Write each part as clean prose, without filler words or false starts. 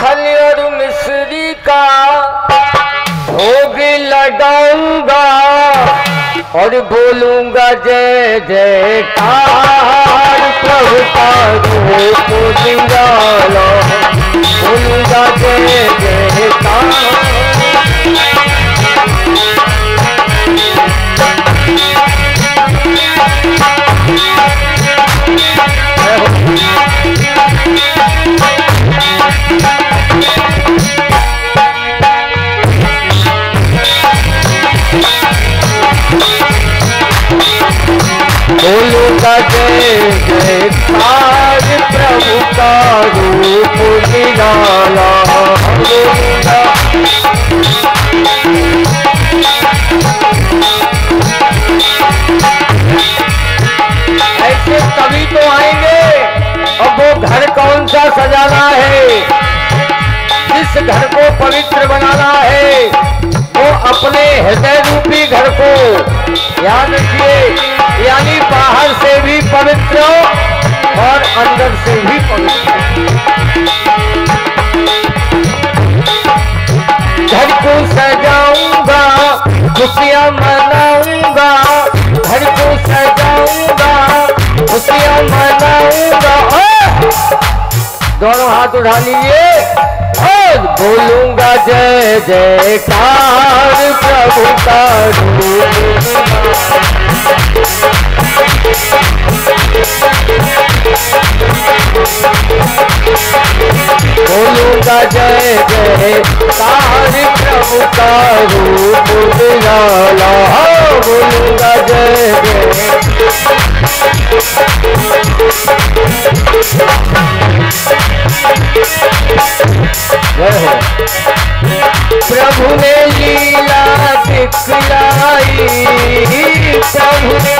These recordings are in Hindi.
माखन और मिश्री का भोग लगाऊंगा और बोलूंगा जय जयकार प्रभु का रूप निराला, बोलूंगा जय जयकार। बोलूंगा जय जयकार प्रभु का रूप निराला, बोलूंगा। ऐसे कभी तो आएंगे। अब वो घर कौन सा सजाना है, जिस घर को पवित्र बनाना है, वो अपने हृदय रूपी घर को याद रखिए, यानी बाहर से भी पवित्र और अंदर से भी पवित्र। घर को सजाऊंगा, खुशियां मनाऊंगा, घर को सजाऊंगा, खुशियां मनाऊंगा। दोनों हाथ उठा लीजिए और बोलूंगा जय जयकार प्रभु का रूप, बोलूंगा जय जयकार प्रभु का रूप निराला, बोलूंगा जय जय। प्रभु ने लीला दिखलाई, प्रभु ने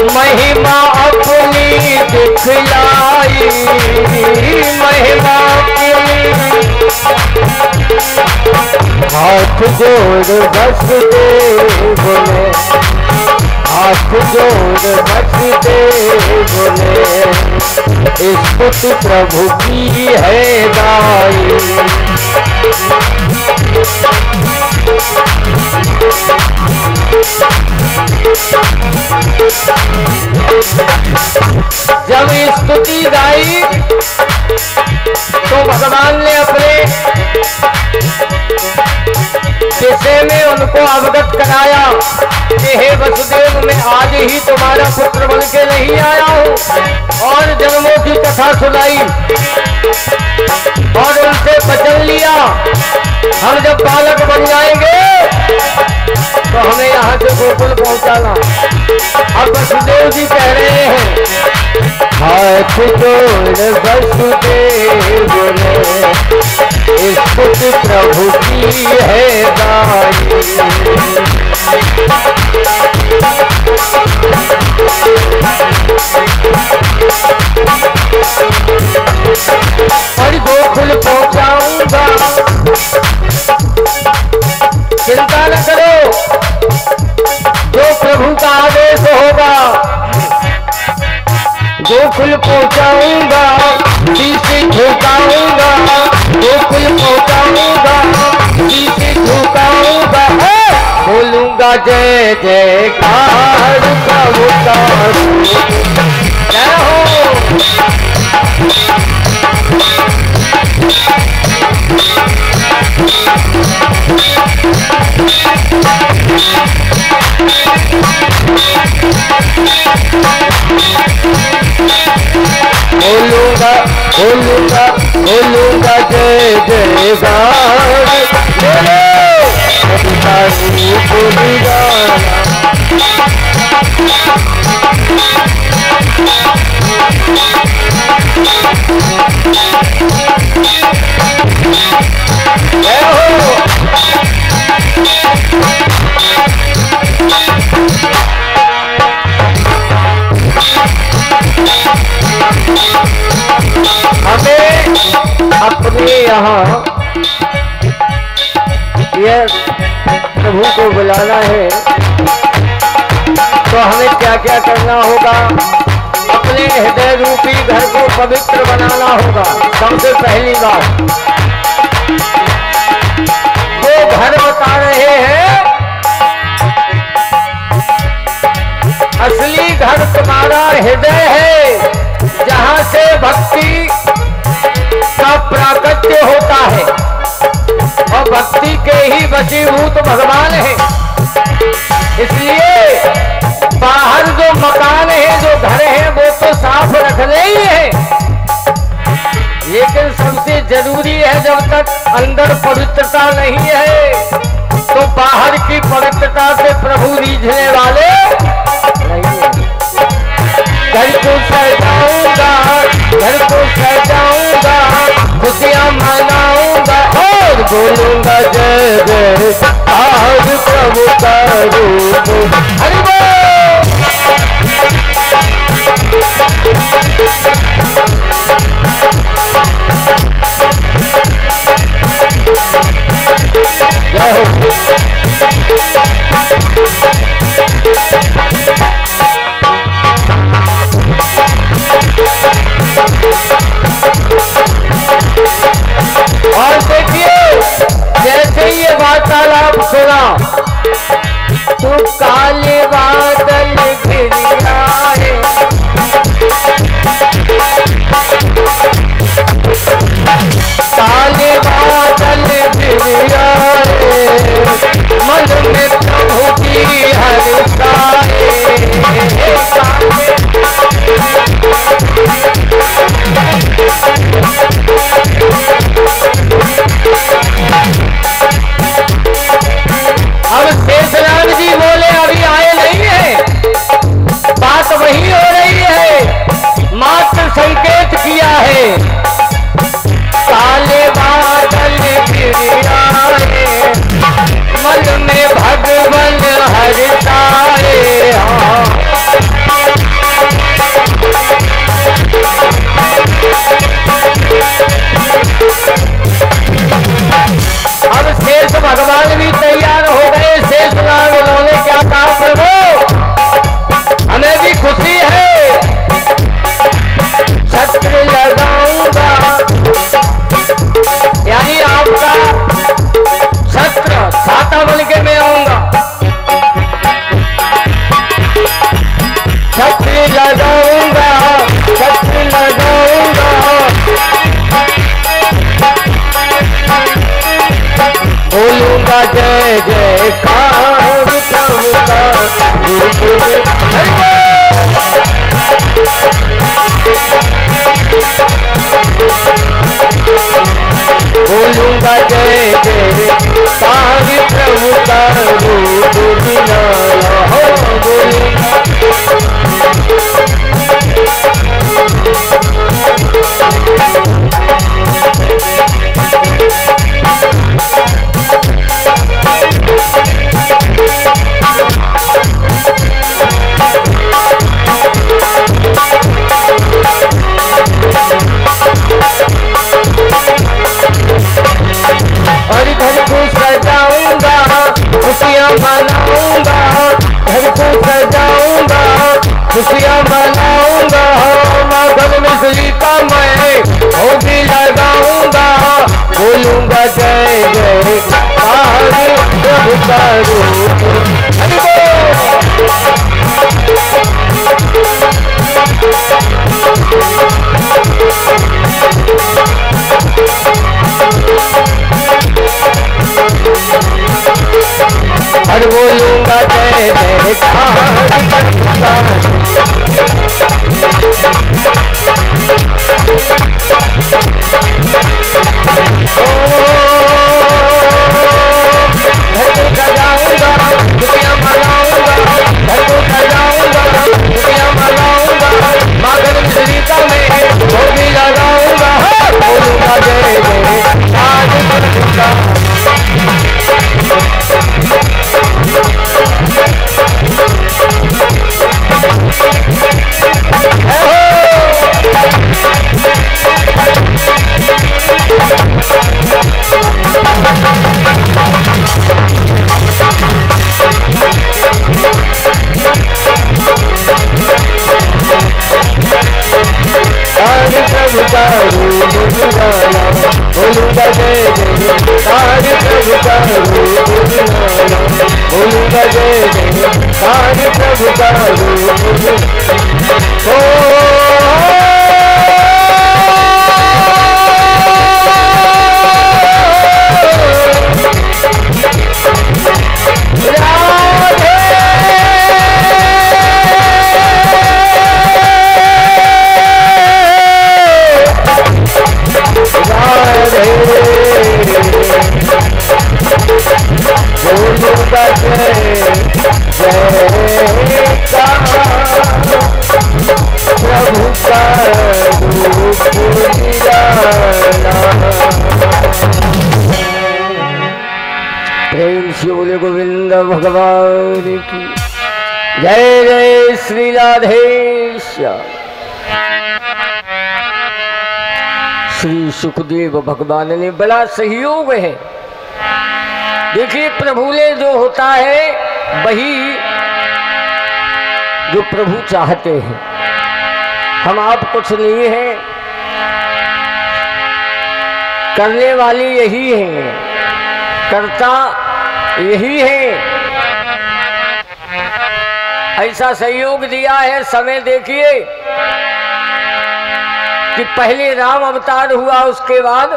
महिमा अपनी दिखलाई, महिमा अपनी। हाथ जोड़ बस दे बोले, हाथ जोड़ बस दे बोले, स्तुति प्रभु की है गाई। जब स्तुति गाई तो भगवान ने अपने विषय में उनको अवगत कराया कि हे वसुदेव, मैं आज ही तुम्हारा पुत्र बन के नहीं आया हूँ, और जन्मों की कथा सुनाई और उनसे वचन लिया, हम जब बालक बन जाएंगे तो हमें यहाँ से गोकुल पहुँचाना। अब वसुदेव जी कह रहे हैं, हाथ जोड़ वसुदेव ने स्तुति प्रभु की है गाई। और गोकुल पहुंचाऊंगा, चिंता न करो, जो प्रभु का आदेश होगा गोकुल पहुंचाऊंगा, शीशे झुकाऊंगा, गोकुल पहुंचाऊंगा, शीशे झुकाऊंगा, बोलूंगा जय जयकार प्रभु का जय हो। बोलूंगा बोलूंगा बोलूंगा जय जयकार, अपने यहाँ यह प्रभु को बुलाना है तो तो हमें क्या क्या करना होगा? अपने हृदय रूपी घर को पवित्र बनाना होगा। सबसे पहली बात वो घर बता रहे हैं, असली घर तुम्हारा हृदय है, जहां से भक्ति का प्राकट्य होता है और भक्ति के ही वशीभूत भगवान है। इसलिए बाहर जो मकान है, जो घर है, वो तो साफ रखने ही है, लेकिन सबसे जरूरी है जब तक अंदर पवित्रता नहीं है तो बाहर की पवित्रता से प्रभु रीझने वाले नहीं है। घर को सजाऊंगा, घर को सजाऊंगा, खुशियां मनाऊंगा और बोलूंगा जय जय आज प्रभु का रूप। हरि बोल। जय हो। और देखिए, जैसे ये वार्तालाप सुना तो काले बादल घिर आए, काले बादल घिर आए, मन में प्रभु की हर्षाए। अब शेषनाग जी बोले अभी आए नहीं है, बात वही हो रही है, मात्र संकेत किया है। काले बादल घिर आए, मन में भगवन हर्षाए। अब शेष भगवान भी तैयार हो गए। शेष नाग उन्होंने क्या कहा? प्रभु हमें भी खुशी है, छत्र लगाऊंगा, यानी आपका छत्र छाता बन के मैं आऊंगा, छत्र लगाऊंगा, छत्र लगाऊंगा, बोलूंगा जय जयकार प्रभु का रूप। बोलूंगा जय जयकार प्रभु का रूप निराला हो। बोलूंगा और घर को सजाऊंगा, खुशियां मनाऊंगा, घर को सजाऊंगा, खुशियां मनाऊंगा, माधव मिश्री का मैं भोगी लगाऊंगा, बोलूंगा जय जय प्रभु का रूप। हरि बोल। और बोलूंगा जय जयकार घर को सजाऊंगा, खुशियां मनाऊंगा, घर को सजाऊंगा, खुशियां मनाऊंगा, माधव मिश्री का मैं भोगी लगाऊंगा, बोलूंगा जय जय आज प्रभु का। बोलूंगा जय जयकार प्रभु का रूप निराला, बोलूंगा जय जयकार प्रभु का रूप प्रेम से बोले गोविंद भगवान की जय। जय श्री राधेश। श्री सुखदेव भगवान ने बड़ा सहयोग है। देखिए प्रभु ने जो होता है वही जो प्रभु चाहते हैं। हम आप कुछ नहीं है, करने वाली यही है, करता यही है। ऐसा सहयोग दिया है। समय देखिए कि पहले राम अवतार हुआ, उसके बाद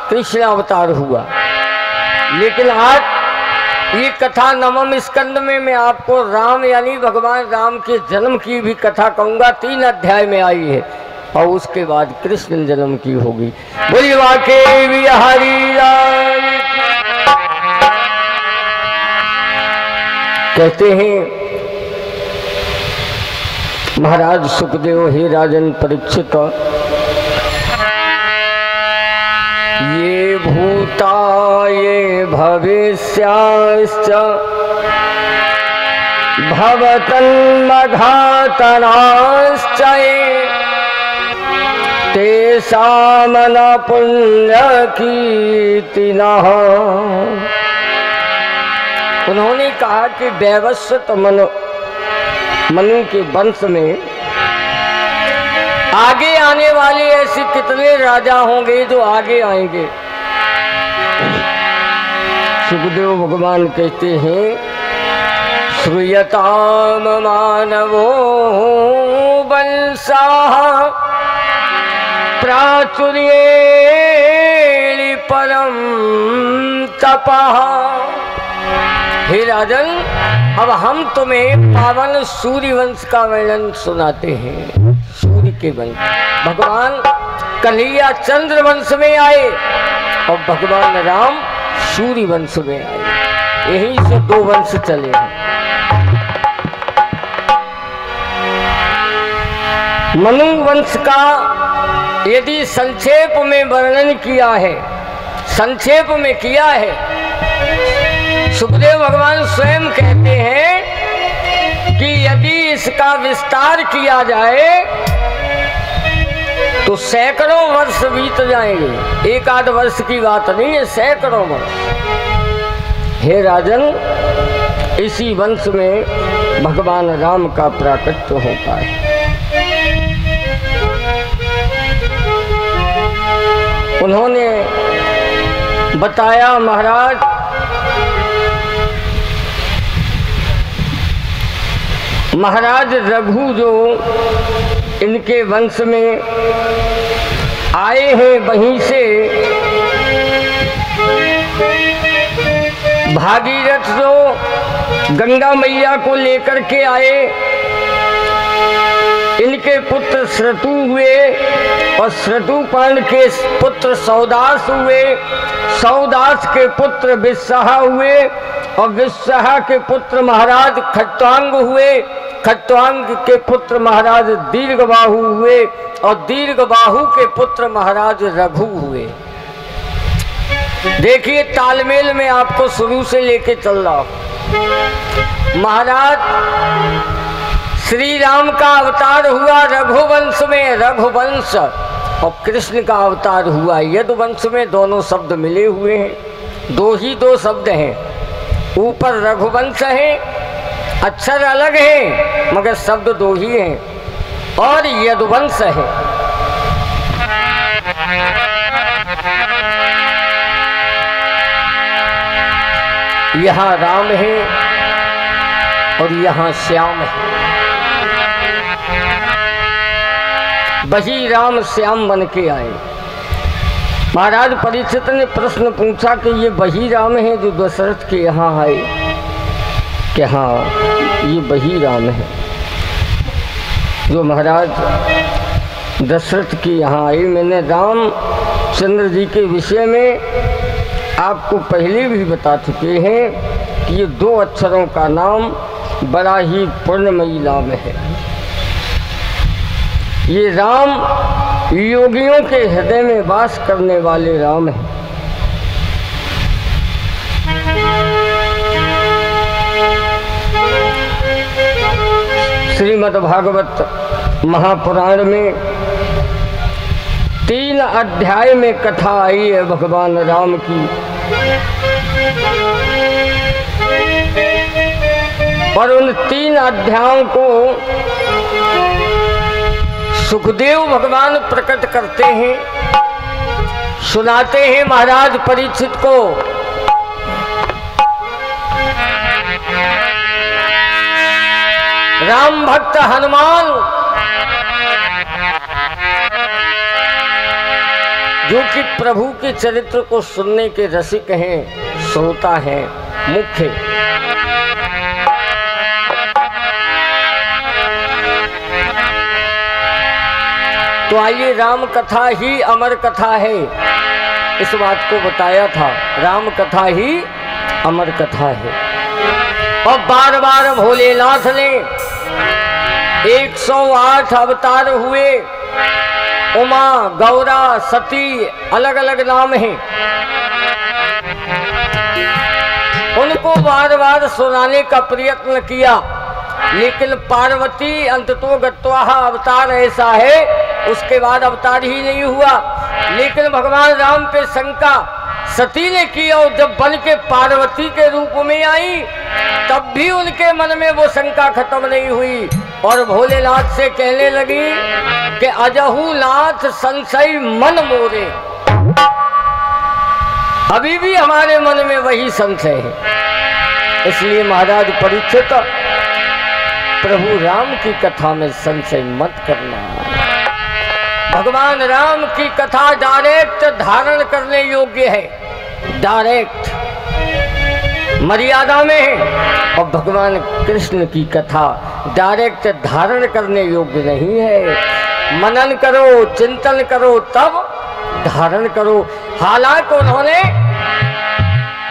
कृष्ण अवतार हुआ। लेकिन आज ये कथा नवम स्कंद में मैं आपको राम यानी भगवान राम के जन्म की भी कथा कहूंगा। 3 अध्याय में आई है और उसके बाद कृष्ण जन्म की होगी। बोलिए वाके बिहारी लाल। कहते हैं महाराज सुखदेव, हे राजन परीक्षित, ये भूता ये भविष्याश्च भवतन्मघातनाश्च तेषां न पुण्यकीर्तिनः। उन्होंने कहा कि वैवस्वत मनु के वंश में आगे आने वाले ऐसे कितने राजा होंगे जो आगे आएंगे। सुखदेव भगवान कहते हैं श्रूयताम मानवो वंशाः प्राचुर्येण परम तपः। हे राजन, अब हम तुम्हें पावन सूर्य वंश का वर्णन सुनाते हैं। सूर्य के वंश भगवान कन्हैया चंद्र वंश में आए और भगवान राम सूर्य वंश में आए। यहीं से 2 वंश चले हैं। मनु वंश का यदि संक्षेप में वर्णन किया है, संक्षेप में किया है, सुखदेव भगवान स्वयं कहते हैं कि यदि इसका विस्तार किया जाए तो सैकड़ों वर्ष बीत जाएंगे। 1-8 वर्ष की बात नहीं है, सैकड़ों वर्ष। हे राजन, इसी वंश में भगवान राम का प्राकट्य होता है। उन्होंने बताया महाराज रघु जो इनके वंश में आए हैं, वहीं से भागीरथ जो गंगा मैया को लेकर के आए, इनके पुत्र श्रतु हुए और श्रतुपान के पुत्र सौदास हुए, सौदास के पुत्र विस्सहा हुए और विस्सहा के पुत्र महाराज खट्वांग हुए, खट्वांग के पुत्र महाराज दीर्घबाहु हुए और दीर्घबाहु के पुत्र महाराज रघु हुए। देखिए तालमेल में आपको शुरू से लेके चल रहा। महाराज श्री राम का अवतार हुआ रघुवंश में, रघुवंश, और कृष्ण का अवतार हुआ यदुवंश में। दोनों शब्द मिले हुए हैं, 2 शब्द हैं। ऊपर रघुवंश है, अक्षर अलग है मगर शब्द 2 ही हैं, और यदुवंश है। यहाँ राम है और यहाँ श्याम है। वही राम श्याम बन के आए। महाराज परीक्षित ने प्रश्न पूछा कि ये वही राम है जो दशरथ के यहाँ आए? कि हाँ, ये वही राम है जो महाराज दशरथ के यहाँ आए। मैंने रामचंद्र जी के विषय में आपको पहले भी बता चुके हैं कि ये 2 अक्षरों का नाम बड़ा ही पूर्णमयी नाम है। ये राम योगियों के हृदय में वास करने वाले राम हैं। श्रीमद् भागवत महापुराण में 3 अध्याय में कथा आई है भगवान राम की। और उन 3 अध्यायों को सुखदेव भगवान प्रकट करते हैं, सुनाते हैं महाराज परीक्षित को। राम भक्त हनुमान जो कि प्रभु के चरित्र को सुनने के रसिक हैं, श्रोता हैं, मुख्य। तो आइए, राम कथा ही अमर कथा है, इस बात को बताया था। राम कथा ही अमर कथा है। और बार बार भोलेनाथ ने 108 अवतार हुए। उमा, गौरा, सती, अलग अलग नाम हैं। उनको बार बार सुनाने का प्रयत्न किया, लेकिन पार्वती अंततो गत्वा अवतार ऐसा है, उसके बाद अवतार ही नहीं हुआ। लेकिन भगवान राम पे शंका सती ने की, और जब बन के पार्वती के रूप में आई तब भी उनके मन में वो शंका खत्म नहीं हुई। और भोलेनाथ से कहने लगी कि अजहू नाथ संशय मन मोरे। अभी भी हमारे मन में वही संशय है। इसलिए महाराज परीक्षित, प्रभु राम की कथा में संशय मत करना। भगवान राम की कथा डायरेक्ट धारण करने योग्य है, डायरेक्ट मर्यादा में है। और भगवान कृष्ण की कथा डायरेक्ट धारण करने योग्य नहीं है। मनन करो, चिंतन करो, तब धारण करो। हालांकि उन्होंने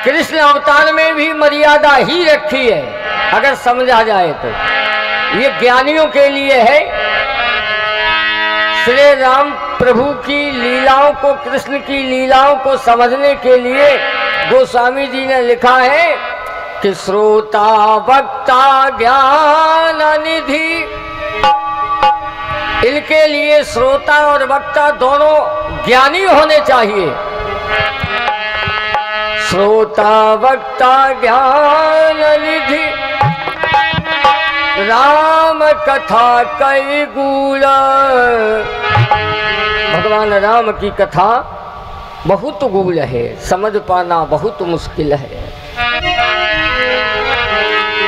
कृष्ण अवतार में भी मर्यादा ही रखी है, अगर समझा जाए तो। ये ज्ञानियों के लिए है। श्री राम प्रभु की लीलाओं को, कृष्ण की लीलाओं को समझने के लिए गोस्वामी जी ने लिखा है कि श्रोता वक्ता ज्ञान निधि। इनके लिए श्रोता और वक्ता दोनों ज्ञानी होने चाहिए। श्रोता वक्ता ज्ञान निधि, राम कथा कई गूढ़। भगवान राम की कथा बहुत गूढ़ है, समझ पाना बहुत मुश्किल है।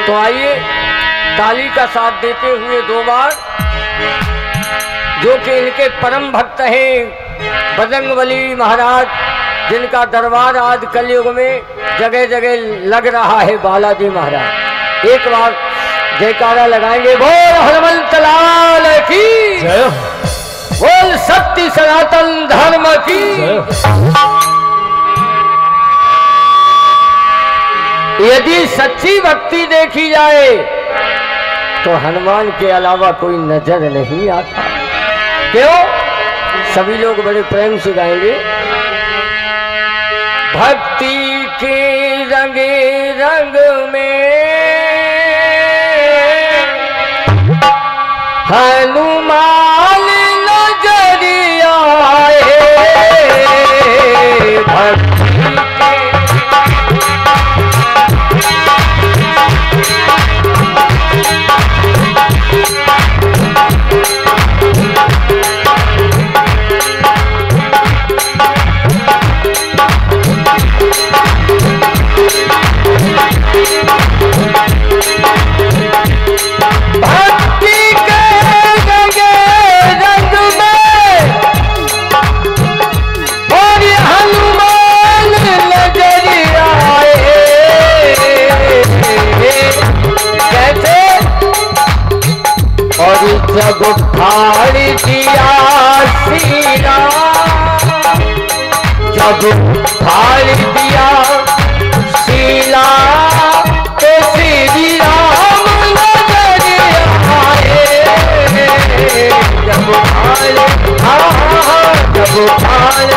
तो आइए, ताली का साथ देते हुए 2 बार, जो कि इनके परम भक्त हैं बजरंगबली महाराज, जिनका दरबार आज कलयुग में जगह जगह लग रहा है, बालाजी महाराज। एक बार जयकारा लगाएंगे। बोल हनुमंत लाल की जय, बोल सत्य सनातन धर्म की जय। यदि सच्ची भक्ति देखी जाए तो हनुमान के अलावा कोई नजर नहीं आता। क्यों? सभी लोग बड़े प्रेम से गाएंगे। भक्ति के रंगे रंग में हनुमान नजरिया है। भक्ति के भक्ति के रंगे रंग में और हनुमान नजर आए। कैसे? और जब फाड़ दिया सीना, जब फाड़ दिया सीना तो श्री राम नजर आए। जब फाड़ जब फाड़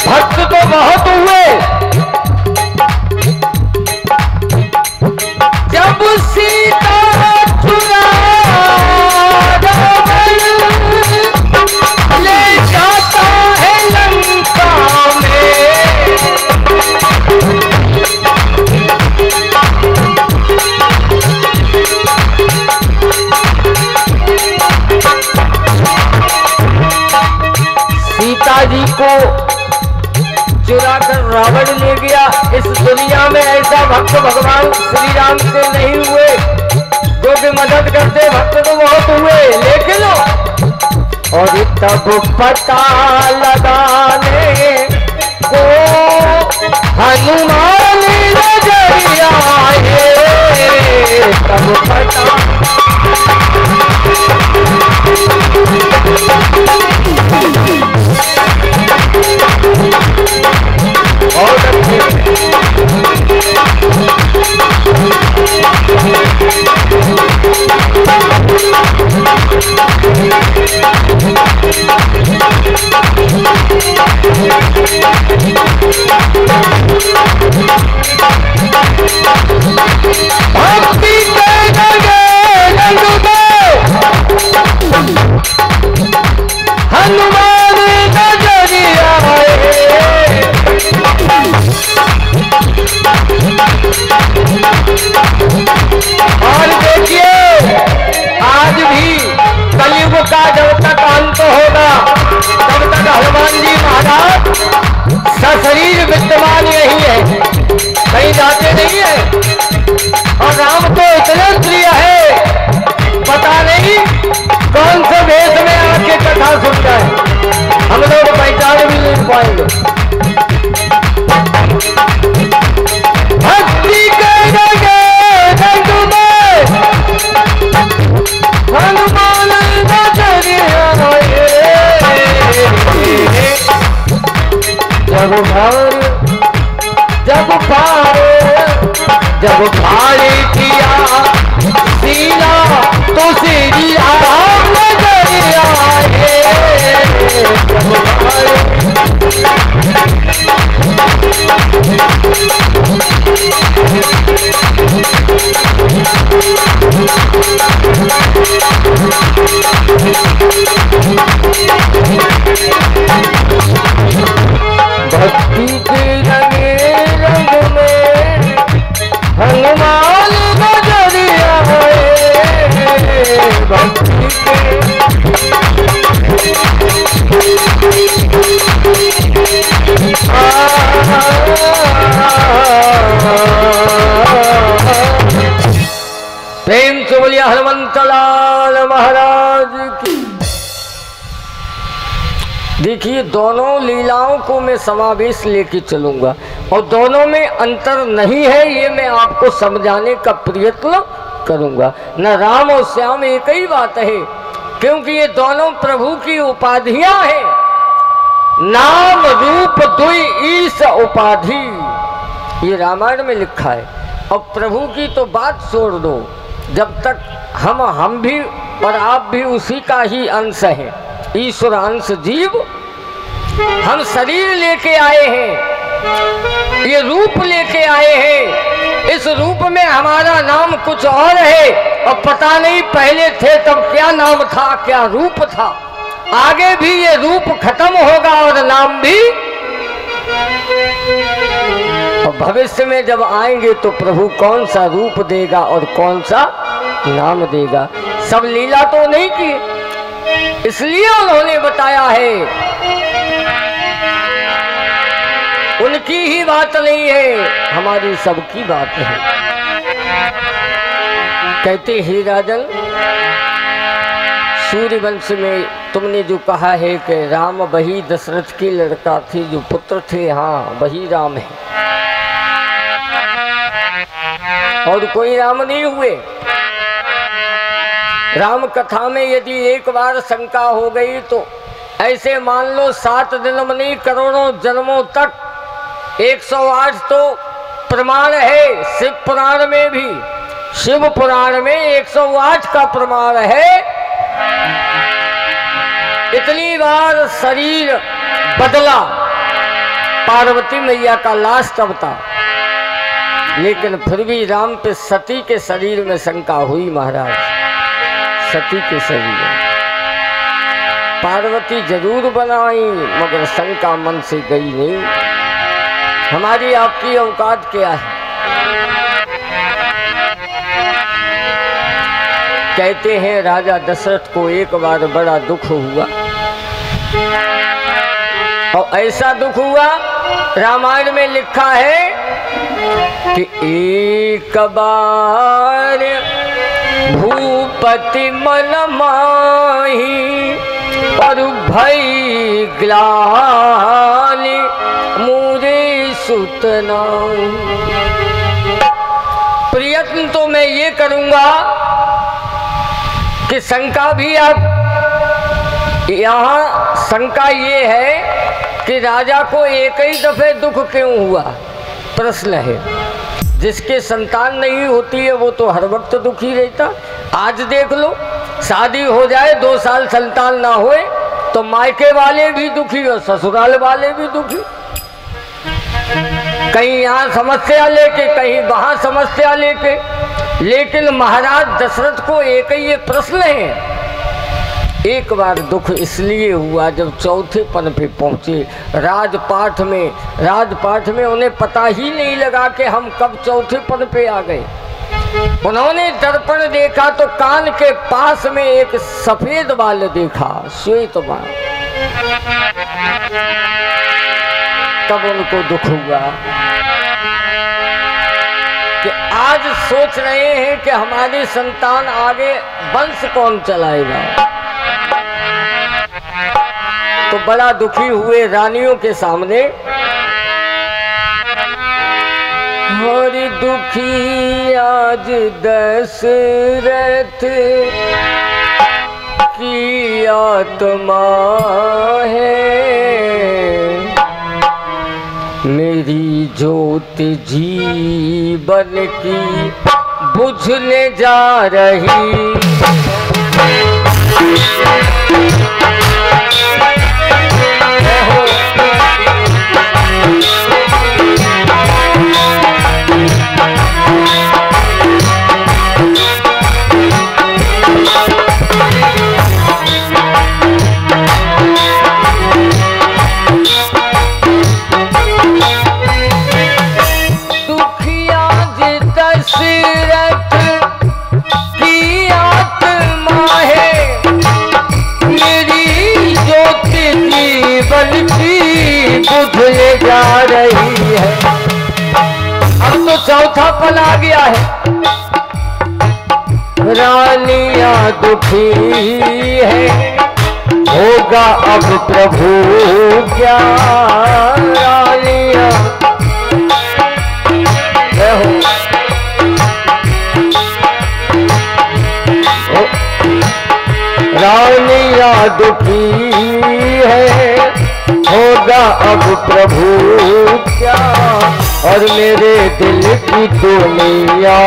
भक्त तो बहुत हुए, जब सीता चुरा ले जाता है लंका में। सीता जी को चुरा कर रावण ले गया। इस दुनिया में ऐसा भक्त भगवान श्री राम से नहीं हुए जो कि मदद करते। भक्त तो बहुत हुए, लेकिन और तब पता लगाने को हनुमान नजर आए। तब पता और भक्ति के रंगे रंग में हनुमान नजर आए। और देखिए, आज भी कलयुग का जब तक अंत होगा तब तक हनुमान जी महाराज सशरीर विद्यमान यही है, कहीं जाते नहीं है। और राम को इतना प्रिय है, पता नहीं कौन से भेष में आके कथा सुनता है, हम लोग पहचान भी नहीं पाएंगे। भक्ति के रंगे रंग में हनुमान नजर आए। जब फाड़ किया सीना तो श्री राम नजर आए। भक्ति के रंगे रंग में हनुमान नजर आए। भक्ति के प्रेम से बोलिए हनुमंत लाल महाराज की। देखिए, दोनों लीलाओं को मैं समावेश लेके चलूंगा और दोनों में अंतर नहीं है, ये मैं आपको समझाने का प्रयत्न करूंगा। न राम और श्याम एक ही बात है, क्योंकि ये दोनों प्रभु की उपाधियां हैं। नाम रूप दुई ईश उपाधि, ये रामायण में लिखा है। और प्रभु की तो बात छोड़ दो, जब तक हम भी और आप भी उसी का ही अंश हैं, ईश्वर अंश जीव। हम शरीर लेके आए हैं, ये रूप लेके आए हैं। इस रूप में हमारा नाम कुछ और है और पता नहीं पहले थे तब क्या नाम था, क्या रूप था। आगे भी ये रूप खत्म होगा और नाम भी। और भविष्य में जब आएंगे तो प्रभु कौन सा रूप देगा और कौन सा नाम देगा। सब लीला तो नहीं की, इसलिए उन्होंने बताया है। उनकी ही बात नहीं है, हमारी सबकी बात है। कहते ही राजन, सूर्यवंश में तुमने जो कहा है कि राम वही दशरथ की लड़का थे, जो पुत्र थे, हाँ वही राम है और कोई राम नहीं हुए। राम कथा में यदि एक बार शंका हो गई तो ऐसे मान लो 7 जन्म नहीं करोड़ों जन्मों तक 108 तो प्रमाण है। शिव पुराण में भी, शिव पुराण में 108 का प्रमाण है। इतनी बार शरीर बदला पार्वती मैया का लास्ट अवतार, लेकिन फिर भी राम पे सती के शरीर में शंका हुई महाराज। सती के शरीर में पार्वती जरूर बनाई मगर शंका मन से गई नहीं। हमारी आपकी औकात क्या है। कहते हैं राजा दशरथ को एक बार बड़ा दुख हुआ और ऐसा दुख हुआ, रामायण में लिखा है कि एक बार भूपति मन माही और भई ग्लानि मुरे सुतना। प्रयत्न तो मैं ये करूंगा कि शंका भी आप, यहाँ शंका ये है कि राजा को एक ही दफे दुख क्यों हुआ, प्रश्न है। जिसके संतान नहीं होती है वो तो हर वक्त दुखी रहता। आज देख लो, शादी हो जाए 2 साल संतान ना होए तो मायके वाले भी दुखी और ससुराल वाले भी दुखी। कहीं यहाँ समस्या लेके, कहीं वहां समस्या लेके। लेकिन महाराज दशरथ को एक ही ये प्रश्न है। एक बार दुख इसलिए हुआ जब चौथे पन पे पहुंचे राजपाठ में उन्हें पता ही नहीं लगा कि हम कब चौथे पन पे आ गए। उन्होंने दर्पण देखा तो कान के पास में एक सफेद बाल देखा, श्वेत बाल। तब उनको दुख हुआ कि आज सोच रहे हैं कि हमारी संतान आगे वंश कौन चलाएगा। तो बड़ा दुखी हुए रानियों के सामने। हरि दुखी आज दशरथ की आत्मा है, मेरी ज्योत जीवन की बुझने जा रही। बुझने जा रही है। अब तो चौथा पल आ गया है। रानियां दुखी है, होगा अब प्रभु क्या। रानियां रानियां दुखी है, होगा अब प्रभु क्या। और मेरे दिल की दुनिया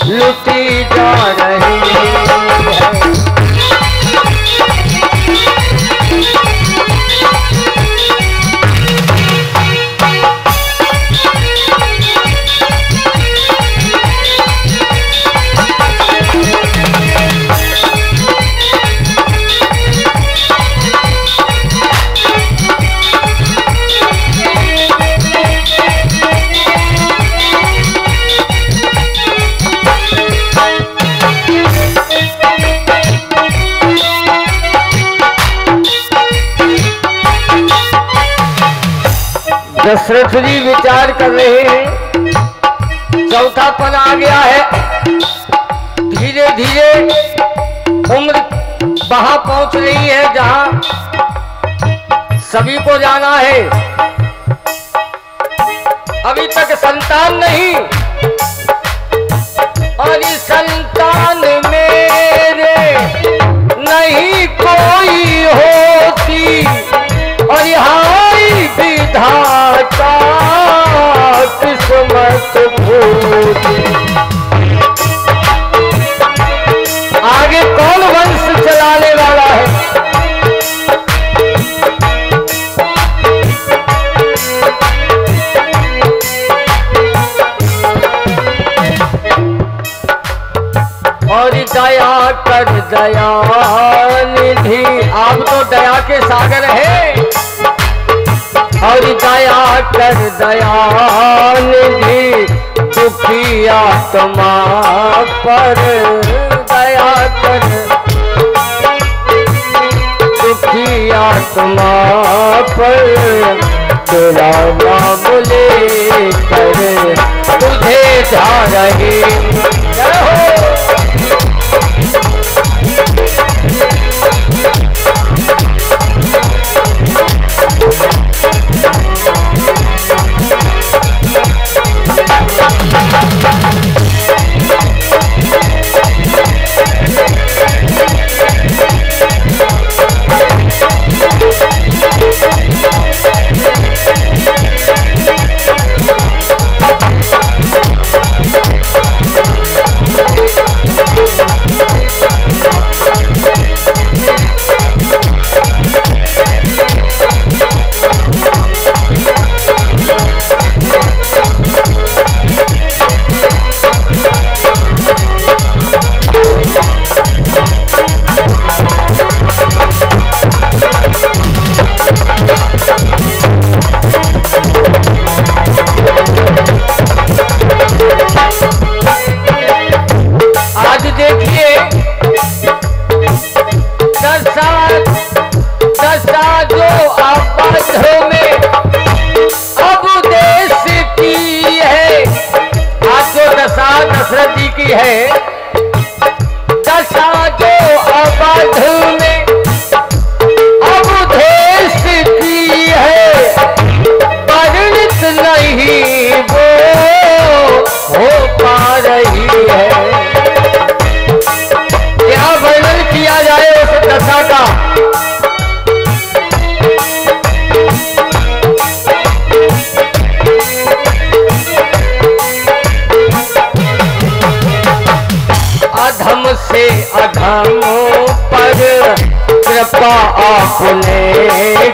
लुटी जा रही है। दशरथ जी विचार कर रहे हैं, चौथापन आ गया है, धीरे धीरे उम्र वहां पहुंच रही है जहां सभी को जाना है। अभी तक संतान नहीं, और संतान मेरे नहीं कोई होती, और हाय विधाता किस्मत भूती। आगे कौन वंश चलाने वाला है? और दया कर दया निधि, आप तो दया के सागर है, और दया कर दया निधि दुखी आत्मा पर, दया कर दुखी आत्मा पर, तेरा नाम ले कर तुझे जा रही हो। दशरथ जी की है, दशा जो अवध में अवधेश की है, परिणित नहीं वो हो पा रही है। क्या वर्णन किया जाए उस दशा का? अधम से अधम पर कृपा आपने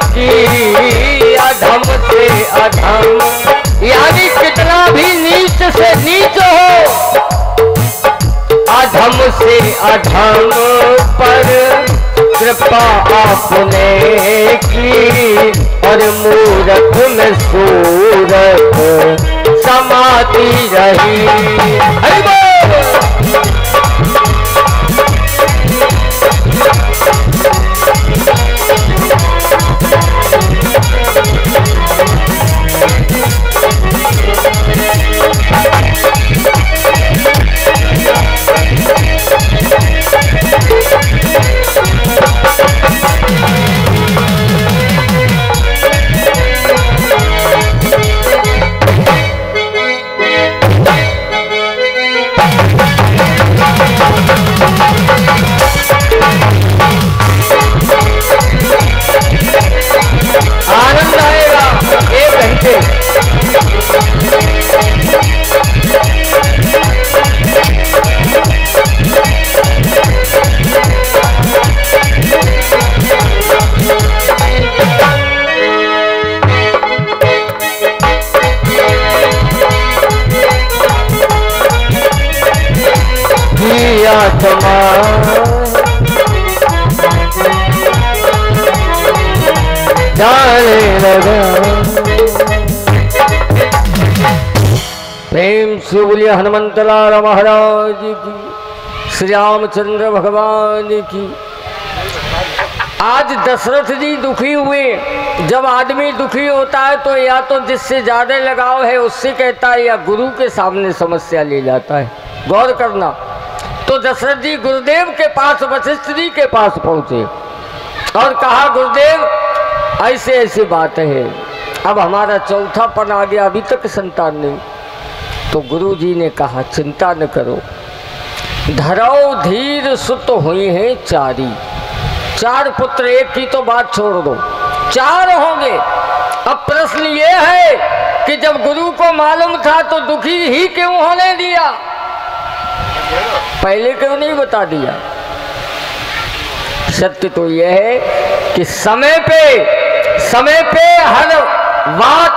की, अधम से अधम यानी कितना भी नीच से नीच हो, अधम से अधम पर कृपा आपने की, और मूरख में सूरत समाती रही। हरि बोल। आनंद आएगा 1 घंटे। आत्मा जाने लगा। प्रेम से बोलिए हनुमंतलाल महाराज की, श्री रामचंद्र भगवान की। आज दशरथ जी दुखी हुए। जब आदमी दुखी होता है तो या तो जिससे ज्यादा लगाव है उससे कहता है या गुरु के सामने समस्या ले जाता है। गौर करना। तो दशरथ जी गुरुदेव के पास, वशिष्ठ जी के पास पहुंचे और कहा, गुरुदेव ऐसे ऐसी बात है, अब हमारा चौथापन आ गया, अभी तक संतान नहीं। तो गुरु जी ने कहा, चिंता न करो, धरौ धीर सुत हुई हैं चारी। 4 पुत्र, एक की तो बात छोड़ दो, 4 होंगे। अब प्रश्न ये है कि जब गुरु को मालूम था तो दुखी ही क्यों होने दिया, पहले क्यों नहीं बता दिया। सत्य तो यह है कि समय पे हर बात,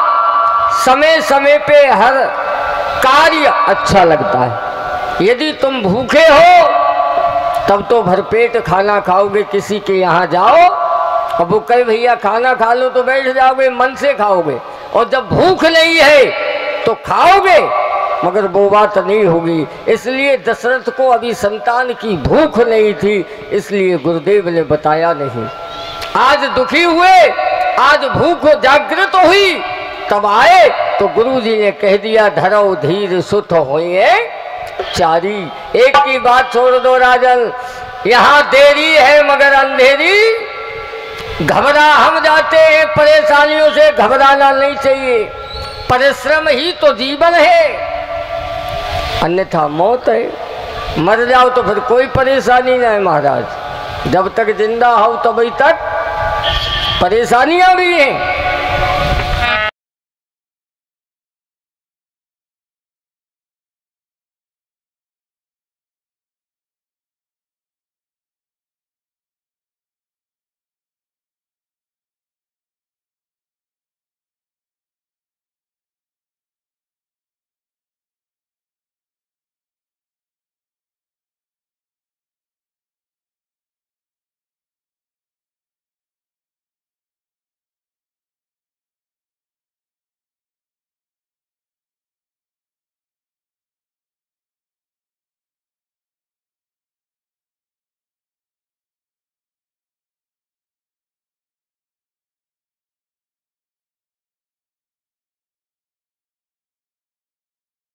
समय समय पे हर कार्य अच्छा लगता है। यदि तुम भूखे हो तब तो भरपेट खाना खाओगे, किसी के यहाँ जाओ अब वो कहे भैया खाना खा लो तो बैठ जाओगे, मन से खाओगे। और जब भूख नहीं है तो खाओगे, मगर वो बात नहीं होगी। इसलिए दशरथ को अभी संतान की भूख नहीं थी, इसलिए गुरुदेव ने बताया नहीं। आज दुखी हुए, आज भूख जागृत हुई, तब आए तो गुरु जी ने कह दिया, धरौ धीर सुत होइए चारी। एक की बात छोड़ दो राजन, यहाँ देरी है मगर अंधेरी। घबरा हम जाते हैं, परेशानियों से घबराना नहीं चाहिए। परिश्रम ही तो जीवन है, अन्यथा मौत है। मर जाओ तो फिर कोई परेशानी नहीं महाराज, जब तक जिंदा हो तभी तक परेशानियां भी हैं।